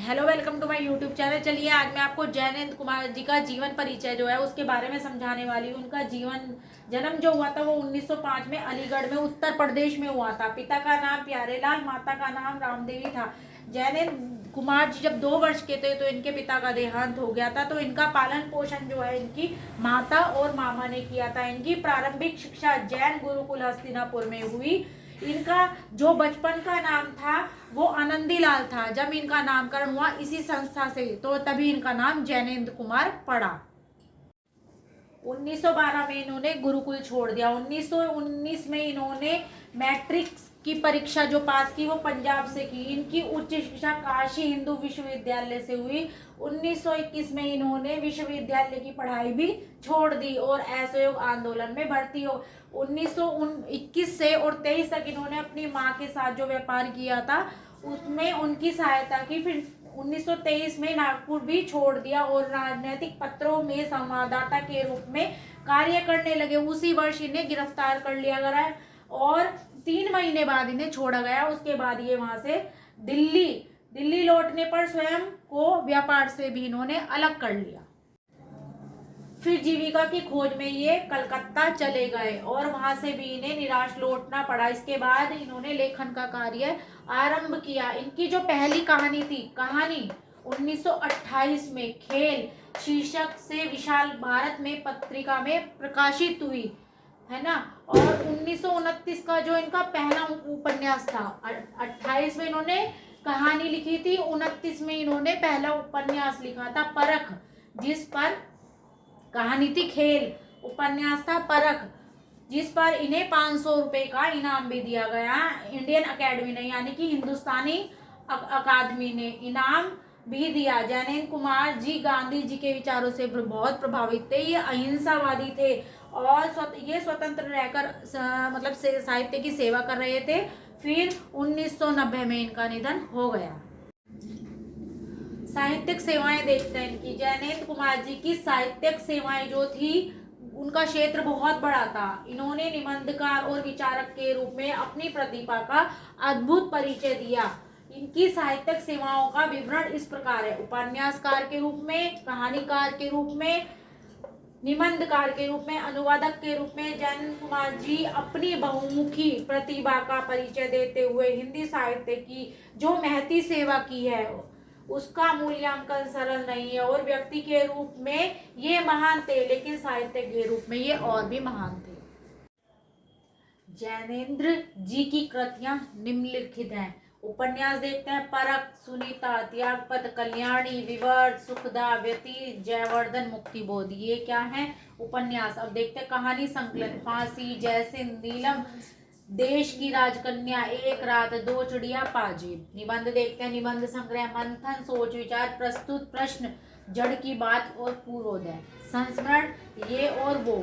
Hello, welcome to my YouTube channel. चलिए आज मैं आपको जैनेंद्र कुमार जी का जीवन परिचय जो है उसके बारे में समझाने वाली हूँ। उनका जीवन जन्म जो हुआ था वो 1905 में अलीगढ़ में उत्तर प्रदेश में हुआ था। पिता का नाम प्यारेलाल, माता का नाम रामदेवी था। जैनेंद्र कुमार जी जब 2 वर्ष के थे तो इनके पिता का देहांत हो गया था। तो इनका पालन पोषण जो है इनकी माता और मामा ने किया था। इनकी प्रारंभिक शिक्षा जैन गुरुकुल हस्तिनापुर में हुई। इनका जो बचपन का नाम था वो आनंदीलाल था। जब इनका नामकरण हुआ इसी संस्था से तो तभी इनका नाम जैनेंद्र कुमार पड़ा। 1912 में इन्होंने गुरुकुल छोड़ दिया। 1919 में इन्होंने मैट्रिक की परीक्षा जो पास की वो पंजाब से की। इनकी उच्च शिक्षा काशी हिंदू विश्वविद्यालय से हुई। 1921 में इन्होंने विश्वविद्यालय की पढ़ाई भी छोड़ दी और असहयोग आंदोलन में भर्ती हो। 1921 से और 23 तक इन्होंने अपनी माँ के साथ जो व्यापार किया था उसमें उनकी सहायता की। फिर 1923 में नागपुर भी छोड़ दिया और राजनीतिक पत्रों में संवाददाता के रूप में कार्य करने लगे। उसी वर्ष इन्हें गिरफ्तार कर लिया गया और 3 महीने बाद इन्हें छोड़ा गया। उसके बाद ये वहां से दिल्ली दिल्ली लौटने पर स्वयं को व्यापार से भी इन्होंने अलग कर लिया। फिर जीविका की खोज में ये कलकत्ता चले गए और वहां से भी इन्हें निराश लौटना पड़ा। इसके बाद इन्होंने लेखन का कार्य आरंभ किया। इनकी जो पहली कहानी थी, कहानी 1928 में खेल शीर्षक से विशाल भारत में पत्रिका में प्रकाशित हुई, है ना। और 1929 का जो इनका पहला उपन्यास था, 28 में इन्होंने कहानी लिखी थी, 29 में इन्होंने पहला उपन्यास लिखा था परख, जिस पर कहानी थी खेल, उपन्यास था परख, जिस पर इन्हें 500 रुपए का इनाम भी दिया गया। इंडियन अकेडमी ने यानी कि हिंदुस्तानी अकादमी ने इनाम भी दिया। जैनेंद्र कुमार जी गांधी जी के विचारों से बहुत प्रभावित थे। ये अहिंसावादी थे और ये स्वतंत्र रहकर मतलब साहित्य की सेवा कर रहे थे। फिर 1990 में इनका निधन हो गया। साहित्यिक सेवाएं देखते हैं इनकी। जैनेंद्र कुमार जी की साहित्यिक सेवाएं जो थी उनका क्षेत्र बहुत बड़ा था। इन्होंने निबंधकार और विचारक के रूप में अपनी प्रतिभा का अद्भुत परिचय दिया। इनकी साहित्यिक सेवाओं का विवरण इस प्रकार है: उपन्यासकार के रूप में, कहानीकार के रूप में, निबंधकार के रूप में, अनुवादक के रूप में जैनेंद्र कुमार जी अपनी बहुमुखी प्रतिभा का परिचय देते हुए हिंदी साहित्य की जो महती सेवा की है उसका मूल्यांकन सरल नहीं है। और व्यक्ति के रूप में ये महान थे, लेकिन साहित्य के रूप में ये और भी महान थे। जैनेंद्र जी की कृतियां निम्नलिखित हैं। उपन्यास देखते हैं: परख, सुनीता, त्यागपत, कल्याणी, विवर्त, सुखदा, व्यतीत, जयवर्धन, मुक्तिबोध। ये क्या है? उपन्यास। अब देखते हैं कहानी संकलन: फांसी, जयसिंह, नीलम, देश की राजकन्या, एक रात, दो चिड़िया, पाजिब। निबंध देखते हैं: निबंध संग्रह, मंथन, सोच विचार, प्रस्तुत, प्रश्न, जड़ की बात और पूर्वोदय। संस्मरण, ये और वो।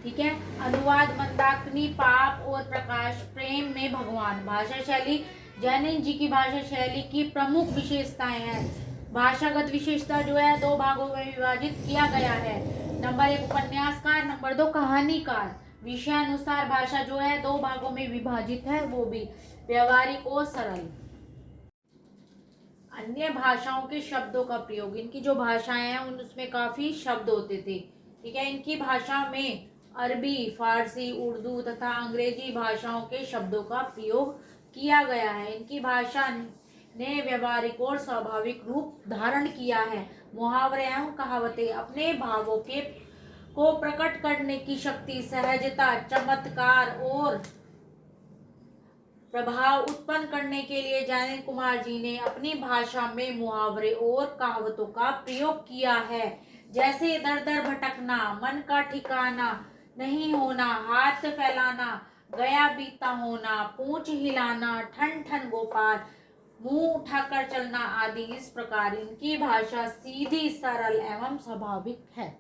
ठीक है। अनुवाद, मंदाकिनी, पाप और प्रकाश, प्रेम में भगवान। भाषा शैली, जैनेंद्र जी की भाषा शैली की प्रमुख विशेषताएं हैं। भाषागत विशेषता जो है 2 भागों में विभाजित किया गया है। नंबर 1 उपन्यासकार, नंबर 2 कहानीकार। विषयानुसार भाषा जो है 2 भागों में विभाजित है, वो भी व्यवहारिक और सरल। अन्य भाषाओं के शब्दों का प्रयोग, इनकी जो भाषाएं हैं उसमें काफी शब्द होते थे। ठीक है। इनकी भाषा में अरबी, फारसी, उर्दू तथा अंग्रेजी भाषाओं के शब्दों का प्रयोग किया गया है। इनकी भाषा ने व्यवहारिक और स्वाभाविक रूप धारण किया है। मुहावरे एवं कहावतें अपने भावों के को प्रकट करने की शक्ति, सहजता, चमत्कार और प्रभाव उत्पन्न करने के लिए जैनेंद्र कुमार जी ने अपनी भाषा में मुहावरे और कहावतों का प्रयोग किया है। जैसे दर दर भटकना, मन का ठिकाना नहीं होना, हाथ फैलाना, गया बीता होना, पूंछ हिलाना, ठन ठन गोपाल, मुंह उठाकर चलना आदि। इस प्रकार इनकी भाषा सीधी, सरल एवं स्वाभाविक है।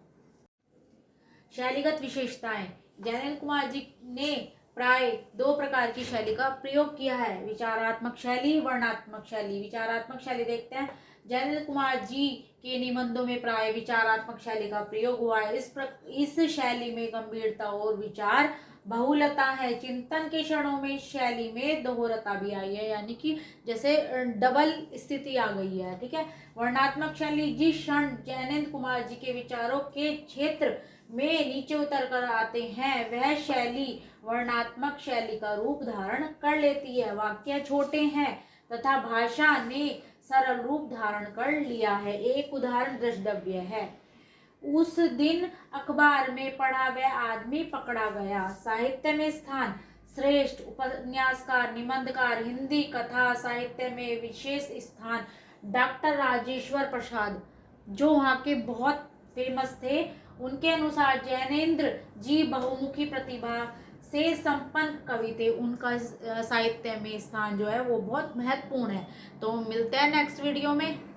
शैलीगत विशेषताएं: जैनेंद्र कुमार जी ने प्राय 2 प्रकार की शैली का प्रयोग किया है: विचारात्मक शैली, वर्णनात्मक शैली। विचारात्मक शैली देखते हैं। जैनेंद्र कुमार जी के निबंधों में प्राय विचारात्मक शैली का प्रयोग हुआ है। इस शैली में गंभीरता और विचार बहुलता है, चिंतन के क्षणों में शैली में दोहरता भी आई है, यानी कि जैसे डबल स्थिति आ गई है। ठीक है, वर्णात्मक शैली जिस क्षण जैनेन्द्र कुमार जी के विचारों के क्षेत्र में नीचे उतर कर आते हैं वह शैली वर्णात्मक शैली का रूप धारण कर लेती है। वाक्य छोटे हैं तथा भाषा ने सरल रूप धारण कर लिया है। एक उदाहरण द्रष्टव्य है। उस दिन अखबार में पढ़ा वह आदमी पकड़ा गया। साहित्य में स्थान, श्रेष्ठ उपन्यासकार, निबंधकार, हिंदी कथा साहित्य में विशेष स्थान, डॉक्टर राजेश्वर प्रसाद जो वहाँ के बहुत फेमस थे। उनके अनुसार जैनेन्द्र जी बहुमुखी प्रतिभा से संपन्न कवि थे। उनका साहित्य में स्थान जो है वो बहुत महत्वपूर्ण है। तो मिलते हैं नेक्स्ट वीडियो में।